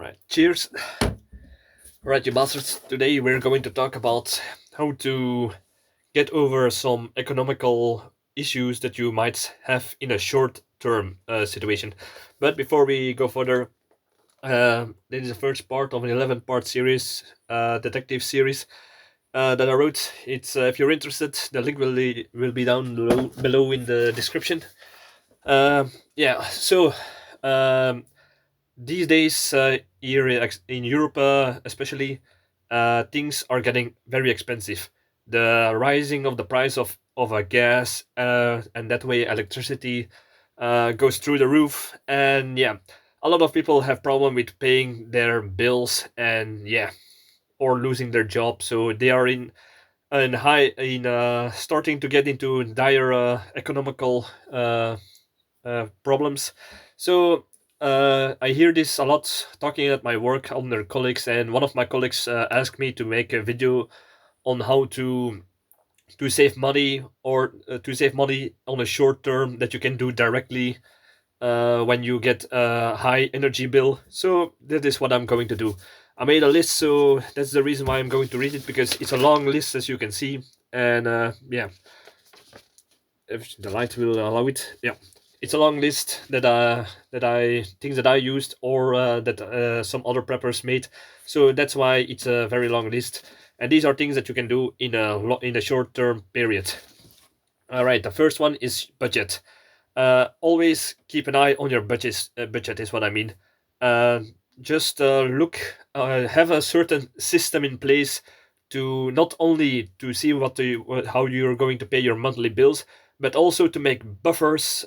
Right. Cheers. Right, you bastards. Today we're going to talk about how to get over some economical issues that you might have in a short term situation. But before we go further, this is the first part of an 11-part series, detective series that I wrote. It's if you're interested, the link will be down below in the description. Yeah, so um, these days, here in Europe, especially, things are getting very expensive. The rising of the price of a gas, and that way electricity, goes through the roof, and yeah, a lot of people have problem with paying their bills, and yeah, or losing their job, so they are starting to get into dire economical problems. So I hear this a lot talking at my work on their colleagues, and one of my colleagues asked me to make a video on how to save money, or to save money on a short term that you can do directly when you get a high energy bill. So that is what I'm going to do. I made a list, so that's the reason why I'm going to read it, because it's a long list, as you can see. And yeah, if the light will allow it. Yeah, it's a long list that I things that I used, or that some other preppers made. So that's why it's a very long list. And these are things that you can do in a short term period. All right, the first one is budget. Always keep an eye on your budget. Budget is what I mean. Uh, just have a certain system in place to not only to see how you're going to pay your monthly bills, but also to make buffers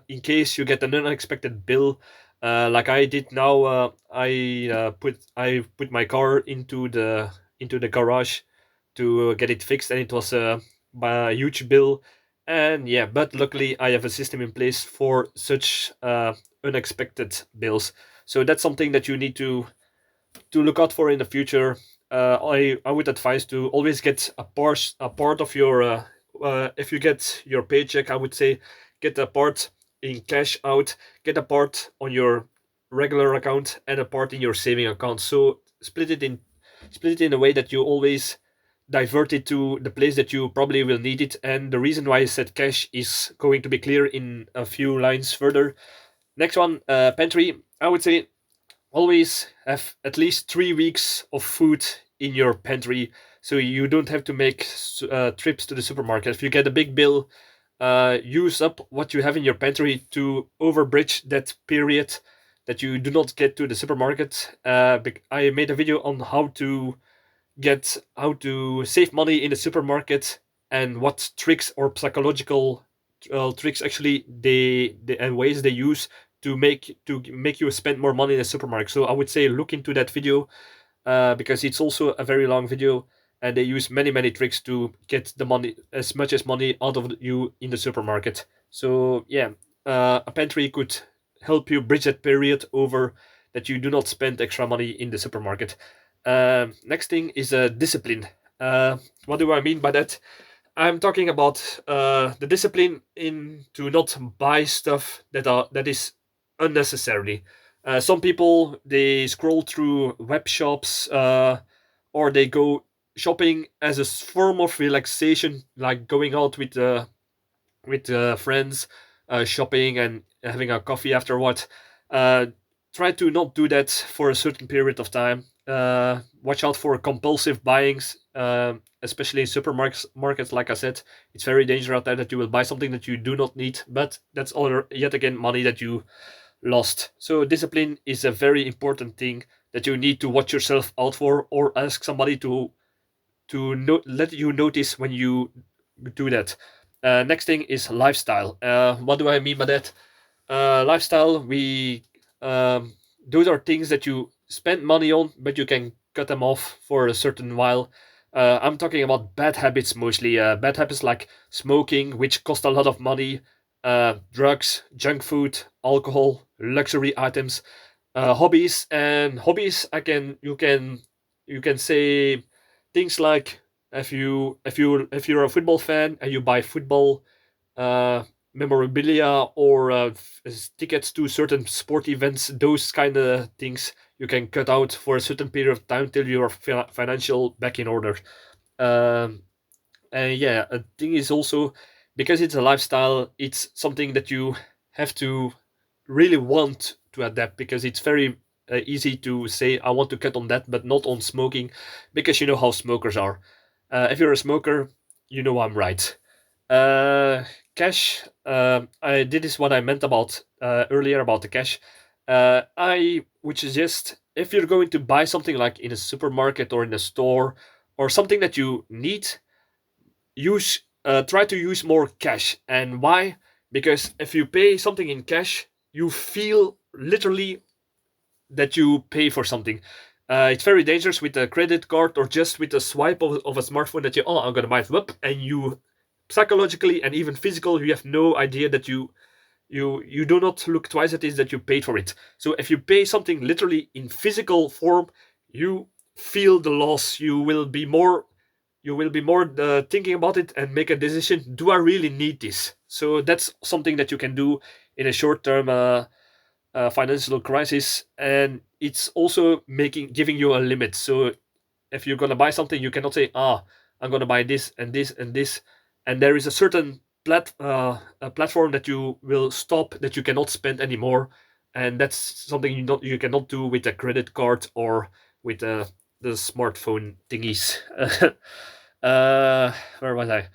in case you get an unexpected bill. Like I did now, I put my car into the garage to get it fixed, and it was a huge bill. And yeah, but luckily I have a system in place for such unexpected bills. So that's something that you need to look out for in the future. I would advise to always get a part of your if you get your paycheck, I would say get a part in cash out, get a part on your regular account, and a part in your saving account. So split it in a way that you always divert it to the place that you probably will need it. And the reason why I said cash is going to be clear in a few lines further. Next one, pantry. I would say always have at least 3 weeks of food in your pantry, so you don't have to make trips to the supermarket. If you get a big bill, use up what you have in your pantry to overbridge that period that you do not get to the supermarket. I made a video on how to save money in the supermarket, and what tricks or psychological tricks actually they and ways they use to make you spend more money in the supermarket. So I would say look into that video, because it's also a very long video, and they use many tricks to get the money, as much as money, out of you in the supermarket. So yeah, a pantry could help you bridge that period over, that you do not spend extra money in the supermarket. Next thing is discipline. What do I mean by that? I'm talking about the discipline in to not buy stuff that is unnecessarily. Some people, they scroll through web shops, or they go shopping as a form of relaxation, like going out with friends, shopping and having a coffee afterward. Uh, Try to not do that for a certain period of time. Watch out for compulsive buyings, especially in supermarkets. Markets, like I said, it's very dangerous out there that you will buy something that you do not need, but that's other yet again money that you lost. So discipline is a very important thing that you need to watch yourself out for, or ask somebody to let you notice when you do that. Next thing is lifestyle. What do I mean by that? Lifestyle, we those are things that you spend money on, but you can cut them off for a certain while. I'm talking about bad habits mostly. Bad habits like smoking, which cost a lot of money, drugs, junk food, alcohol, luxury items, hobbies. You can say things like, if you're a football fan and you buy football uh, memorabilia or tickets to certain sport events, those kind of things you can cut out for a certain period of time till your financial back in order. Um, and yeah, a thing is also because it's a lifestyle, it's something that you have to really want to adapt because it's very easy to say I want to cut on that, but not on smoking, because you know how smokers are. If you're a smoker, you know I'm right. Uh, Cash. I did this what I meant about earlier about the cash. I would suggest if you're going to buy something like in a supermarket or in a store or something that you need, use try to use more cash. And why? Because if you pay something in cash, you feel literally that you pay for something. It's very dangerous with a credit card or just with a swipe of a smartphone that you, oh, I'm gonna buy it, whoop, and you psychologically and even physical, you have no idea that you do not look twice at it that you paid for it. So if you pay something literally in physical form, you feel the loss. You will be more thinking about it and make a decision. Do I really need this? So that's something that you can do in a short term financial crisis, and it's also making giving you a limit. So if you're gonna buy something, you cannot say, "Ah, I'm gonna buy this and this and this," and there is a certain a platform that you will stop that you cannot spend anymore, and that's something you cannot do with a credit card or with the smartphone thingies. Where was I?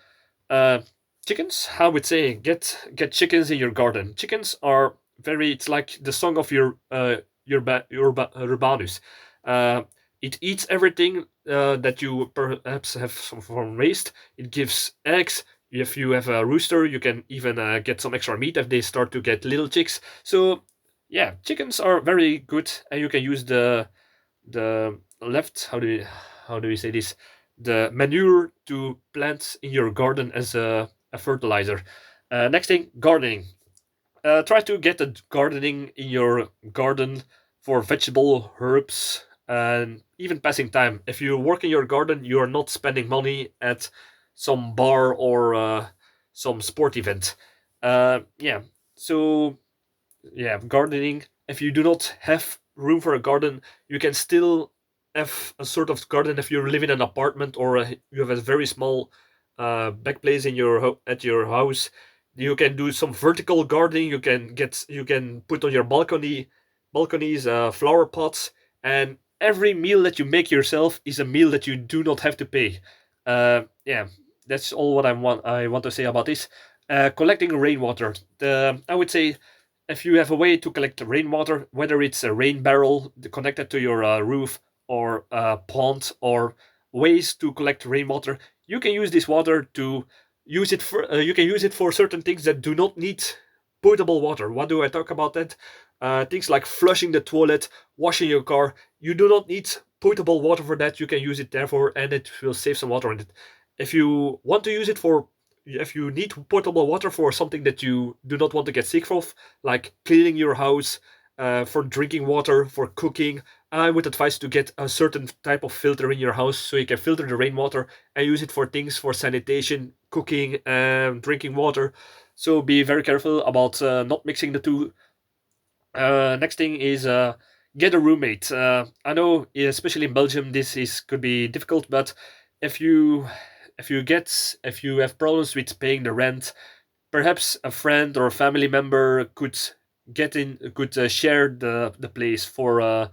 Uh, Chickens? I would say get chickens in your garden. Chickens are very. It's like the song of your Urbanus. Uh, it eats everything that you perhaps have from raised. It gives eggs. If you have a rooster, you can even get some extra meat if they start to get little chicks. So yeah, chickens are very good, and you can use the left. How do we say this? The manure to plant in your garden as a fertilizer. Next thing, gardening. Try to get a gardening in your garden for vegetable, herbs, and even passing time. If you work in your garden, you are not spending money at some bar or some sport event. Yeah, so yeah, gardening. If you do not have room for a garden, you can still have a sort of garden if you live in an apartment or you have a very small back place in at your house. You can do some vertical gardening. You can put on your balconies flower pots, and every meal that you make yourself is a meal that you do not have to pay. Yeah, that's all what I want to say about this. Collecting rainwater. I would say if you have a way to collect rainwater, whether it's a rain barrel connected to your roof or a pond or ways to collect rainwater, you can use this water to use it for. You can use it for certain things that do not need potable water. What do I talk about that? Things like flushing the toilet, washing your car. You do not need potable water for that. You can use it therefore, and it will save some water on it. If you want to use it for if you need potable water for something that you do not want to get sick of, like cleaning your house, for drinking water, for cooking, I would advise to get a certain type of filter in your house so you can filter the rainwater and use it for things for sanitation, cooking, and drinking water. So be very careful about not mixing the two. Next thing is get a roommate. I know, especially in Belgium, this is could be difficult, but if you if you have problems with paying the rent, perhaps a friend or a family member could share the place for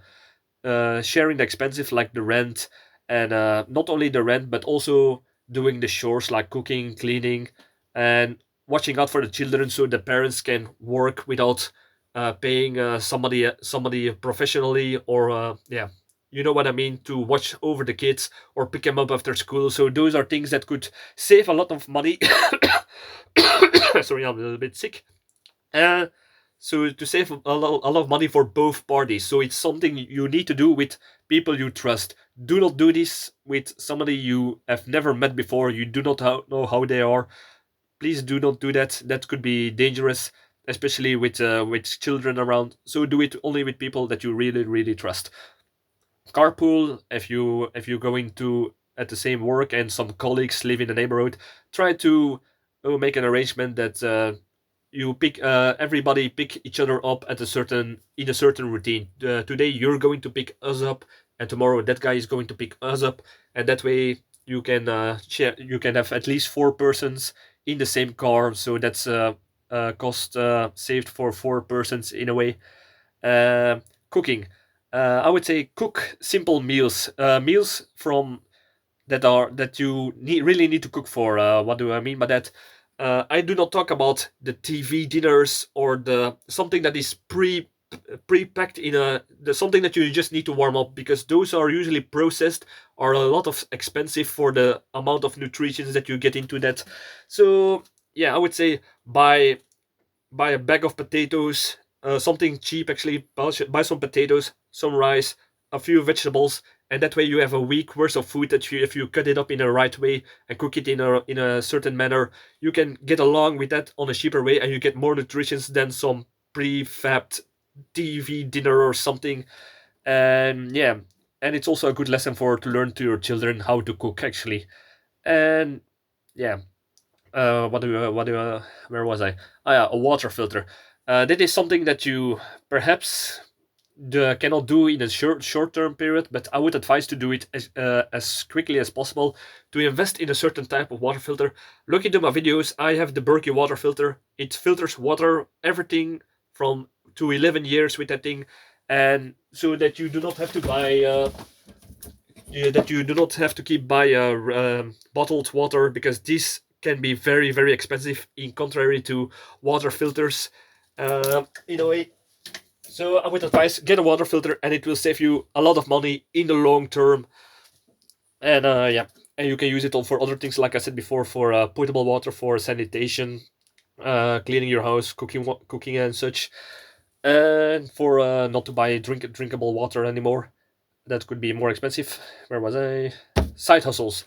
sharing the expensive like the rent, and not only the rent but also doing the chores like cooking, cleaning, and watching out for the children so the parents can work without paying somebody professionally, or yeah, you know what I mean, to watch over the kids or pick them up after school. So those are things that could save a lot of money. Sorry, I'm a little bit sick. uh, so to save a lot of money for both parties. So it's something you need to do with people you trust. Do not do this with somebody you have never met before. You do not know how they are. Please do not do that. That could be dangerous, especially with children around. So do it only with people that you really really trust. Carpool. If you're going to at the same work and some colleagues live in the neighborhood, try to make an arrangement that you pick everybody pick each other up at a certain in a certain routine. Today you're going to pick us up, and tomorrow that guy is going to pick us up, and that way you can share. You can have at least four persons in the same car, so that's cost saved for four persons in a way. Uh, Cooking. I would say cook simple meals. Meals from that you really need to cook for. What do I mean by that? I do not talk about the TV dinners or the something that is pre-packed in something that you just need to warm up, because those are usually processed or a lot of expensive for the amount of nutrition that you get into that. So yeah, I would say buy a bag of potatoes, something cheap actually. Buy some potatoes, some rice, a few vegetables, and that way you have a week worth of food that you, if you cut it up in the right way and cook it in a certain manner, you can get along with that on a cheaper way, and you get more nutrition than some prefabbed TV dinner or something. And yeah, and it's also a good lesson for to learn to your children how to cook actually. And yeah, where was I? Ah, yeah, a water filter. That is something that you perhaps cannot do in a short term period, but I would advise to do it as quickly as possible. To invest in a certain type of water filter. Look into my videos. I have the Berkey water filter. It filters water, everything from to 11 years with that thing, and so that you do not have to buy. That you do not have to keep buy bottled water, because this can be very very expensive in contrary to water filters in a way. So I would advise get a water filter, and it will save you a lot of money in the long term. And yeah, and you can use it all for other things, like I said before, for potable water, for sanitation, cleaning your house, cooking and such, and for not to buy drinkable water anymore. That could be more expensive. Where was I? Side hustles.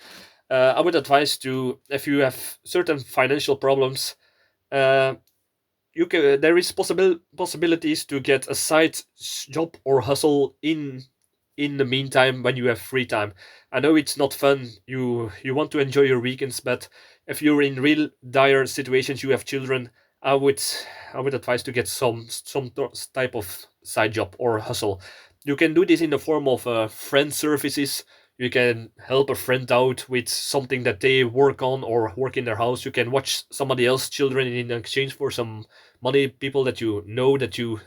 I would advise to, if you have certain financial problems, uh, you can there is possibilities to get a job or hustle in the meantime when you have free time. I know it's not fun. You want to enjoy your weekends, but if you're in real dire situations, you have children. I would I would advise to get type of side job or hustle. You can do this in the form of friend services. You can help a friend out with something that they work on or work in their house. You can watch somebody else's children in exchange for some money. People that you know that you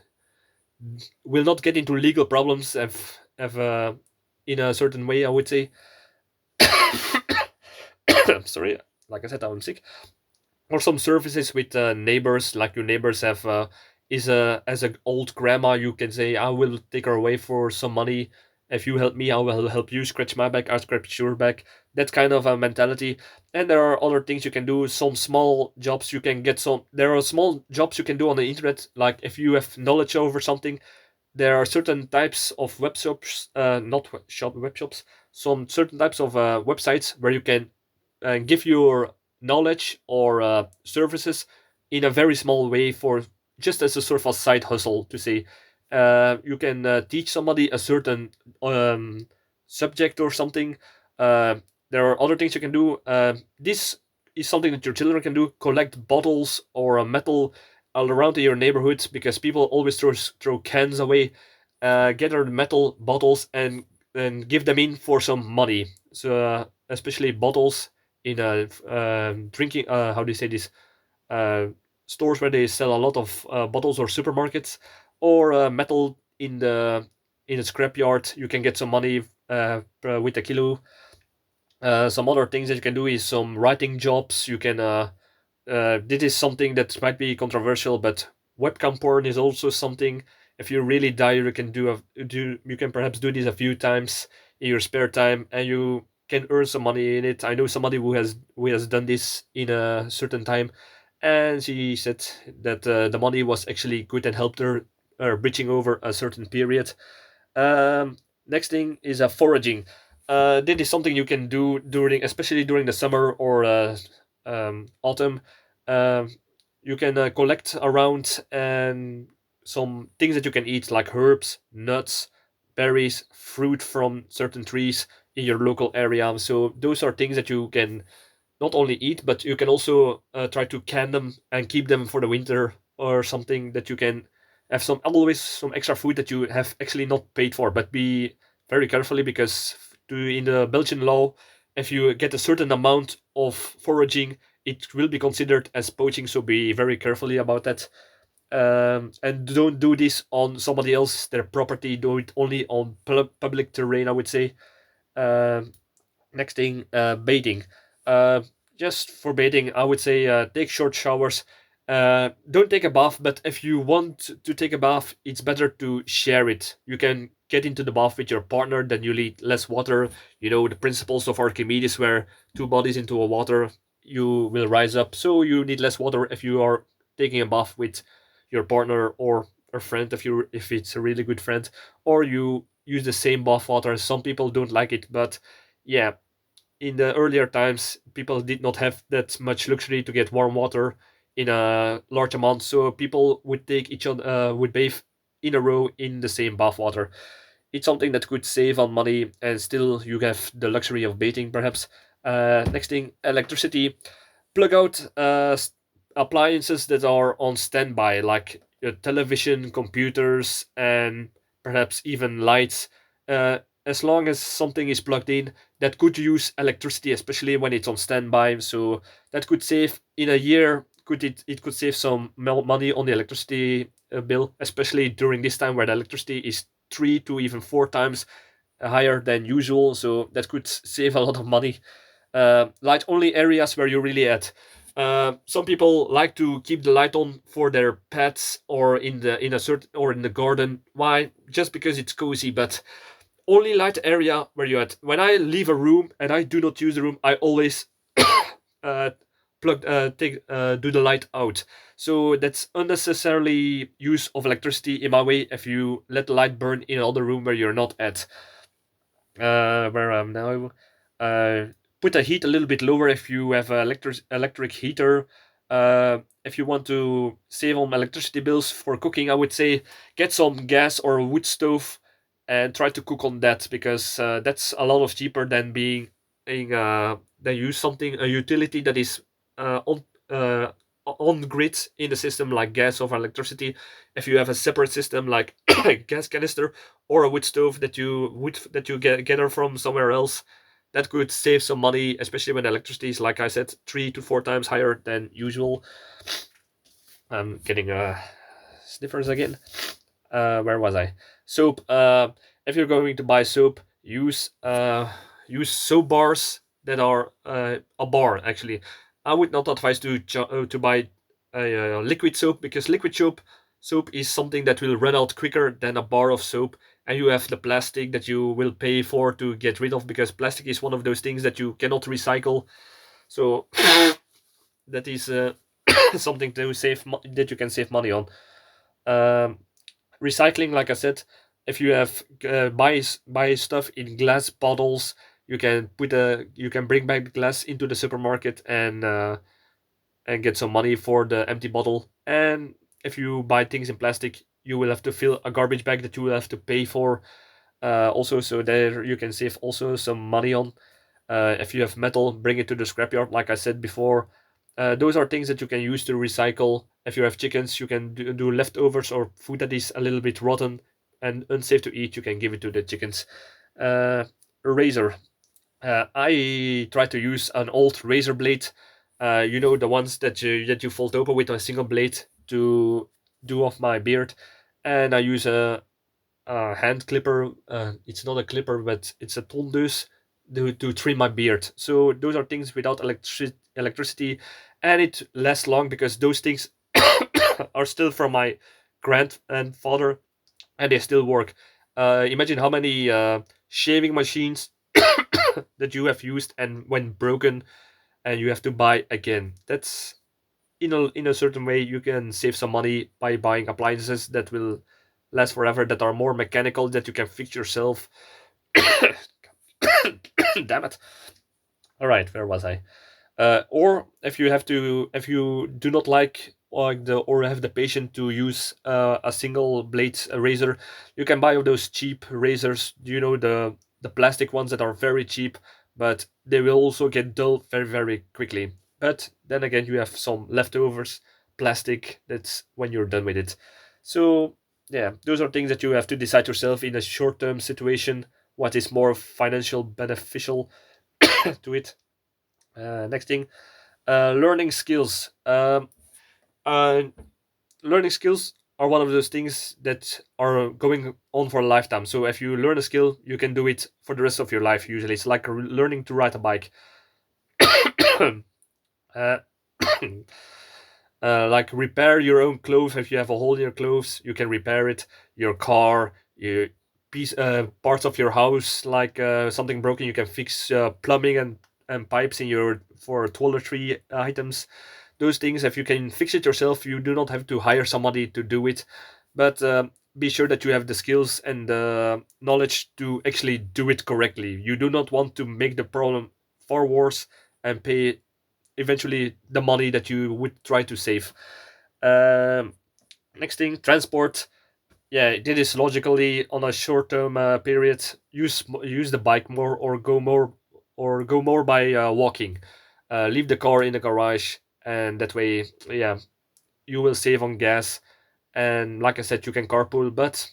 will not get into legal problems if in a certain way, I would say. Sorry, like I said, I'm sick. Or some services with neighbors, like your neighbors have is a as an old grandma, you can say, I will take her away for some money. If you help me, I will help you. Scratch my back, I scratch your back. That kind of a mentality. And there are other things you can do. Some small jobs you can get. Some There are small jobs you can do on the internet, like if you have knowledge over something. There are certain types of web shops, not web shops, some certain types of websites where you can give your knowledge or services in a very small way, for just as a sort of a side hustle, to say. You can teach somebody a certain subject or something. Uh, there are other things you can do. This is something that your children can do. Collect bottles or metal all around in your neighborhood, because people always throw cans away. Gather metal bottles and give them in for some money. So especially bottles in drinking. How do you say this? Uh, Stores where they sell a lot of bottles, or supermarkets, or metal in the scrapyard. You can get some money with a kilo. Some other things that you can do is some writing jobs. You can this is something that might be controversial, but webcam porn is also something. If you really die, you can you can perhaps do this a few times in your spare time, and you can earn some money in it. I know somebody who has done this in a certain time, and she said that the money was actually good and helped her bridging over a certain period. Next thing is foraging. That is something you can do especially during the summer or autumn. Um, you can collect around and some things that you can eat, like herbs, nuts, berries, fruit from certain trees in your local area. So those are things that you can not only eat, but you can also try to can them and keep them for the winter, or something that you can have some always some extra food that you have actually not paid for. But be very carefully, because in the Belgian law, if you get a certain amount of foraging, it will be considered as poaching. So be very carefully about that. And don't do this on somebody else their property. Do it only on public terrain, I would say. Um, Next thing, bathing. Uh, just for bathing, I would say take short showers. Don't take a bath, but if you want to take a bath, it's better to share it. You can get into the bath with your partner, then you need less water. You know the principles of Archimedes, where two bodies into a water, you will rise up. So you need less water if you are taking a bath with your partner or a friend, if it's a really good friend, or you use the same bath water. Some people don't like it, but yeah, in the earlier times, people did not have that much luxury to get warm water in a large amount, so people would take each other would bathe in a row in the same bath water. It's something that could save on money, and still you have the luxury of bathing, perhaps. Next thing, electricity. Plug out appliances that are on standby, like television, computers, and perhaps even lights. As long as something is plugged in, that could use electricity, especially when it's on standby. So that could save in a year. It could save some money on the electricity bill, especially during this time where the electricity is 3 to even 4 times higher than usual. So that could save a lot of money. Light only areas where you're really at. Some people like to keep the light on for their pets, or in a certain, or in the garden. Why? Just because it's cozy, but only light area where you're at. When I leave a room and I do not use the room, I always uh, do the light out. So that's unnecessarily use of electricity in my way. If you let the light burn in another room where you're not at, where I'm now. Put the heat a little bit lower if you have an electric heater. If you want to save on electricity bills for cooking, I would say get some gas or a wood stove and try to cook on that, because that's a lot of cheaper than than use something, a utility that is uh, on grid in the system, like gas or electricity. If you have a separate system like gas canister or a wood that you gather from somewhere else, that could save some money, especially when electricity is, like I said, 3 to 4 times higher than usual. I'm getting sniffers again. Where was I? Soap. If you're going to buy soap, use soap bars that are a bar. Actually, I would not advise to buy a liquid soap, because liquid soap is something that will run out quicker than a bar of soap, and you have the plastic that you will pay for to get rid of, because plastic is one of those things that you cannot recycle. So that is something that you can save money on. Um, Recycling, like I said, if you have buy stuff in glass bottles, you can bring back the glass into the supermarket and get some money for the empty bottle. And if you buy things in plastic, you will have to fill a garbage bag that you will have to pay for. Also, so there you can save also some money on. If you have metal, bring it to the scrapyard, like I said before. Those are things that you can use to recycle. If you have chickens, you can do leftovers or food that is a little bit rotten and unsafe to eat. You can give it to the chickens. A razor. I try to use an old razor blade. You know, the ones that you fold over with a single blade to do off my beard, and I use a hand clipper. It's not a clipper, but it's a tondeuse to trim my beard. So those are things without electricity, and it lasts long, because those things are still from my grandfather, and they still work. Imagine how many shaving machines that you have used and when broken, and you have to buy again. That's in a certain way you can save some money by buying appliances that will last forever, that are more mechanical, that you can fix yourself. Damn it. All right, where was I? Or if you do not like the or have the patience to use a single blade razor, you can buy those cheap razors. You know, the plastic ones that are very cheap, but they will also get dull very, very quickly. But then again, you have some leftovers, plastic, that's when you're done with it. So, yeah, those are things that you have to decide yourself in a short term situation, what is more financial beneficial to it. Next thing, learning skills. Uh, Learning skills are one of those things that are going on for a lifetime. So if you learn a skill, you can do it for the rest of your life. Usually, it's like learning to ride a bike. uh, like repair your own clothes. If you have a hole in your clothes, you can repair it. Your car, your parts of your house, like something broken, you can fix plumbing and pipes in your for toiletry items. Those things, if you can fix it yourself, you do not have to hire somebody to do it. But be sure that you have the skills and the knowledge to actually do it correctly. You do not want to make the problem far worse and pay eventually the money that you would try to save. Um, Next thing, transport. Yeah, this is logically on a short-term period. Use the bike more, or go more by walking. Leave the car in the garage, and that way, yeah, you will save on gas. And like I said, you can carpool, but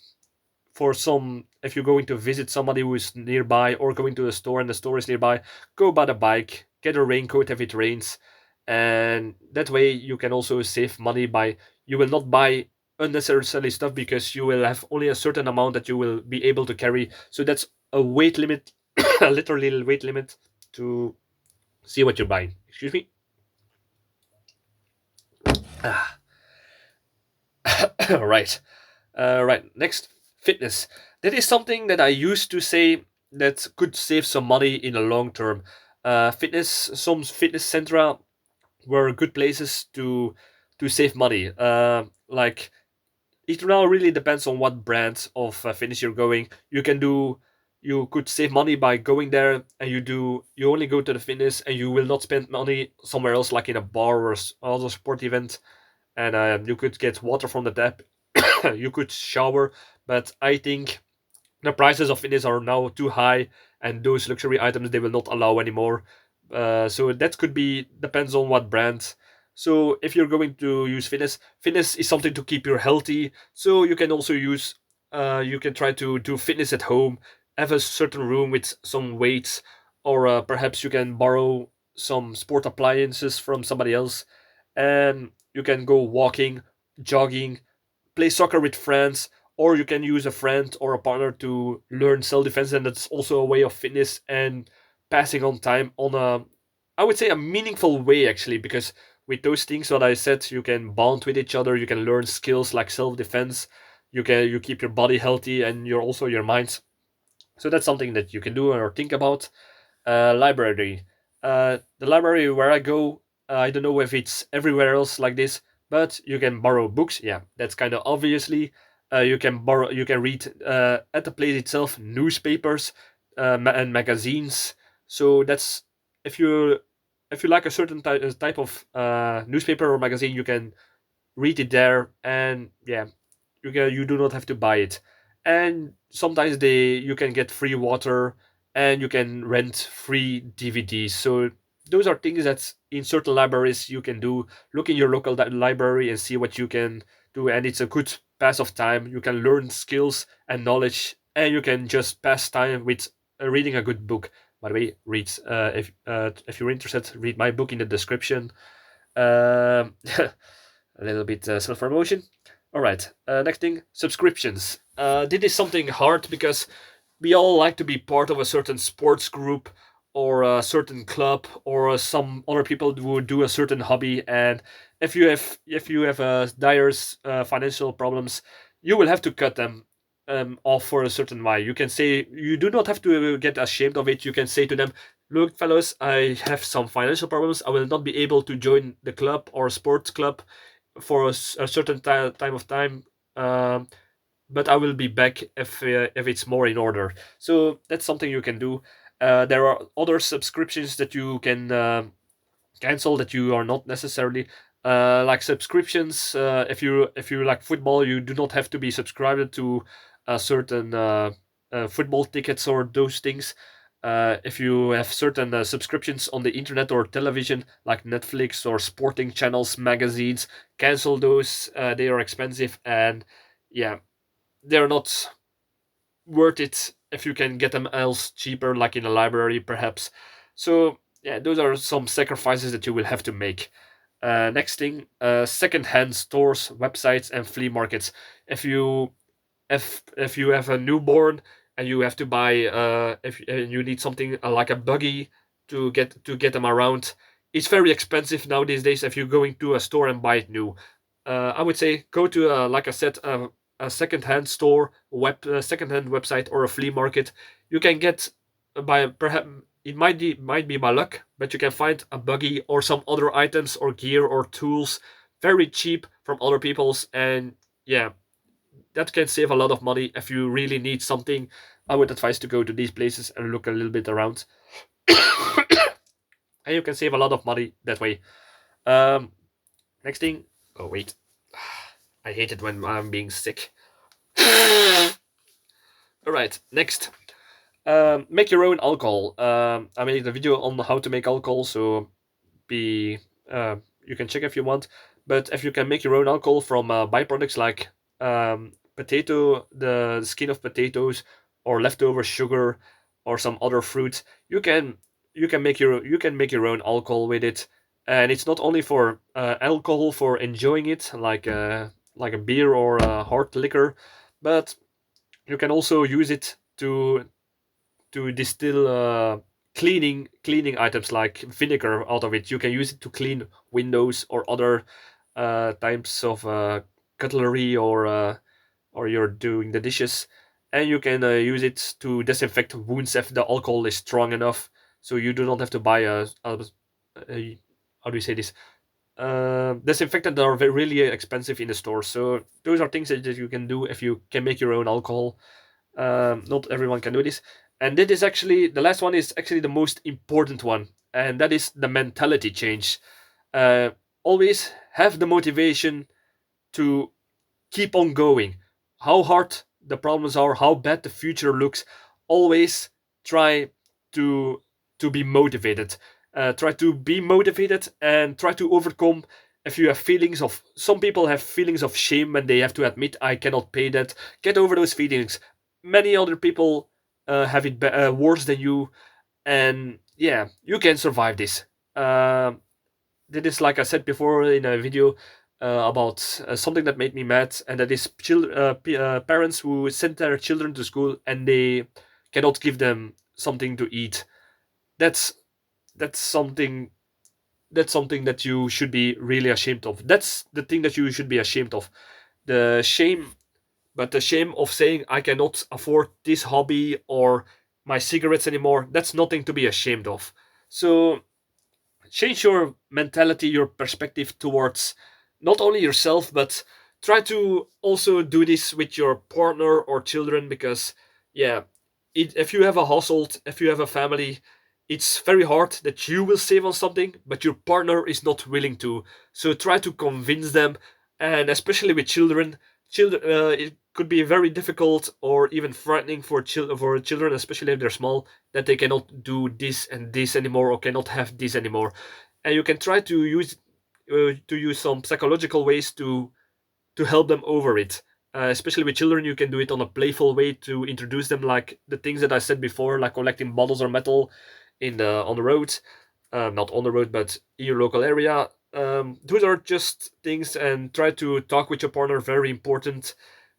for some, if you're going to visit somebody who is nearby or going to a store and the store is nearby, go by the bike, get a raincoat if it rains, and that way you can also save money by, you will not buy unnecessarily stuff because you will have only a certain amount that you will be able to carry. So that's a weight limit, a literal weight limit to see what you're buying. Excuse me. Ah, right. Right. Next, fitness. That is something that I used to say that could save some money in the long term. Some fitness centra were good places to save money. Like it now really depends on what brand of fitness you're going. You could save money by going there, and you only go to the fitness, and you will not spend money somewhere else, like in a bar or other sport event. And you could get water from the tap. You could shower, but I think the prices of fitness are now too high, and those luxury items they will not allow anymore. So that could be depends on what brand. So if you're going to use fitness is something to keep you healthy. So you can also use, you can try to do fitness at home, have a certain room with some weights, or perhaps you can borrow some sport appliances from somebody else, and you can go walking, jogging, play soccer with friends, or you can use a friend or a partner to learn self-defense, and that's also a way of fitness and passing on time on a, I would say, a meaningful way, actually, because with those things what I said, you can bond with each other, you can learn skills like self-defense, you keep your body healthy and you're also your mind. So that's something that you can do or think about. Library. The library where I go, I don't know if it's everywhere else like this, but you can borrow books. Yeah, that's kind of obviously. You can read at the place itself newspapers and magazines. So that's if you if you like a certain type of newspaper or magazine, you can read it there, and yeah, you do not have to buy it. And sometimes you can get free water, and you can rent free DVDs. So those are things that in certain libraries you can do. Look in your local library and see what you can do, and it's a good pass of time. You can learn skills and knowledge, and you can just pass time with reading a good book. By the way, if you're interested, read my book in the description. um, a little bit self promotion. All right. Next thing, subscriptions. This is something hard because we all like to be part of a certain sports group or a certain club, or some other people who do a certain hobby. And if you have dire financial problems, you will have to cut them off for a certain while. You can say, you do not have to get ashamed of it. You can say to them, "Look, fellows, I have some financial problems. I will not be able to join the club or sports club for a certain time of time, um, but I will be back if it's more in order." So that's something you can do. There are other subscriptions that you can cancel that you are not necessarily like subscriptions. If you like football, you do not have to be subscribed to a certain football tickets or those things. If you have certain subscriptions on the internet or television, like Netflix or sporting channels, magazines, cancel those. They are expensive, and yeah, they're not worth it if you can get them else cheaper, like in a library perhaps. So yeah, those are some sacrifices that you will have to make. Next thing, second-hand stores, websites, and flea markets. If you if you have a newborn and you have to buy if you need something like a buggy to get them around, it's very expensive now these days if you're going to a store and buy it new. I would say go to like I said, a second-hand store, second-hand website, or a flea market. You can get by perhaps it might be by luck, but you can find a buggy or some other items or gear or tools very cheap from other people's, and yeah, that can save a lot of money. If you really need something, I would advise to go to these places and look a little bit around, and you can save a lot of money that way. Um, Next thing. Oh wait, I hate it when I'm being sick. All right, next. Make your own alcohol. I made a video on how to make alcohol, so be you can check if you want. But if you can make your own alcohol from byproducts like potato, the skin of potatoes, or leftover sugar, or some other fruit, you can make your own alcohol with it. And it's not only for alcohol for enjoying it, like a beer or a hard liquor, but you can also use it to distill cleaning items like vinegar out of it. You can use it to clean windows or other types of cutlery, or you're doing the dishes, and you can use it to disinfect wounds if the alcohol is strong enough. So you do not have to buy a how do you say this, disinfectant that are really expensive in the store. So those are things that you can do if you can make your own alcohol. Not everyone can do this. And that is actually the last one, is actually the most important one, and that is the mentality change. Uh, Always have the motivation to keep on going. How hard the problems are, how bad the future looks, always try to be motivated. Try to be motivated and try to overcome. If you have feelings of, some people have feelings of shame when they have to admit I cannot pay that. Get over those feelings. Many other people have it worse than you, and yeah, you can survive this. That is, like I said before in a video, about something that made me mad, and that is parents who send their children to school and they cannot give them something to eat. That's that's something that's something that you should be really ashamed of. That's the thing that you should be ashamed of. The shame, but the shame of saying I cannot afford this hobby or my cigarettes anymore, that's nothing to be ashamed of. So change your mentality, your perspective towards not only yourself, but try to also do this with your partner or children, because yeah, if you have a household, if you have a family, it's very hard that you will save on something but your partner is not willing to. So try to convince them, and especially with children, it could be very difficult or even frightening for children, especially if they're small, that they cannot do this and this anymore or cannot have this anymore. And you can try to use some psychological ways to help them over it. Especially with children, you can do it on a playful way to introduce them, like the things that I said before, like collecting bottles or metal on the road, not on the road, but in your local area. Those are just things, and try to talk with your partner. Very important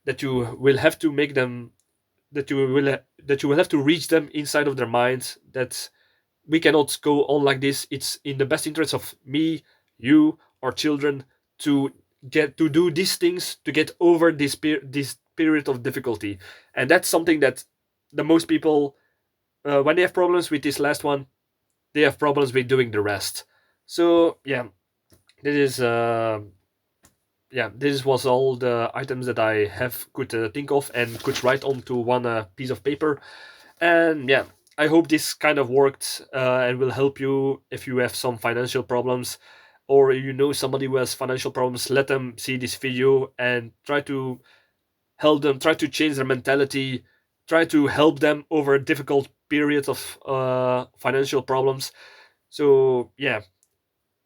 that you will have to make them, that you will have to reach them inside of their minds that we cannot go on like this. It's in the best interest of me, you, our children, to get to do these things to get over this period of difficulty. And that's something that the most people, when they have problems with this last one, they have problems with doing the rest. So yeah, this is this was all the items that I have could think of and could write onto one piece of paper. And yeah, I hope this kind of worked and will help you if you have some financial problems, or you know somebody who has financial problems. Let them see this video and try to help them, try to change their mentality try to help them over a difficult period of financial problems. So yeah,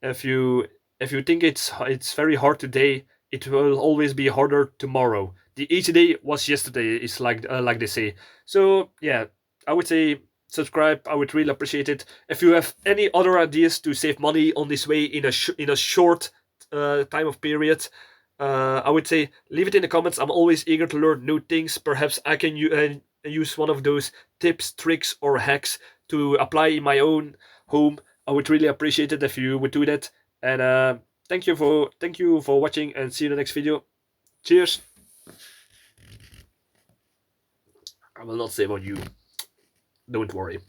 if you think it's very hard today, it will always be harder tomorrow. The each day was yesterday, is like they say. So yeah, I would say subscribe. I would really appreciate it. If you have any other ideas to save money on this way in a short time of period, I would say leave it in the comments. I'm always eager to learn new things. Perhaps I can use one of those tips, tricks, or hacks to apply in my own home. I would really appreciate it if you would do that. And thank you for watching, and see you in the next video. Cheers. I will not save on you. Don't worry.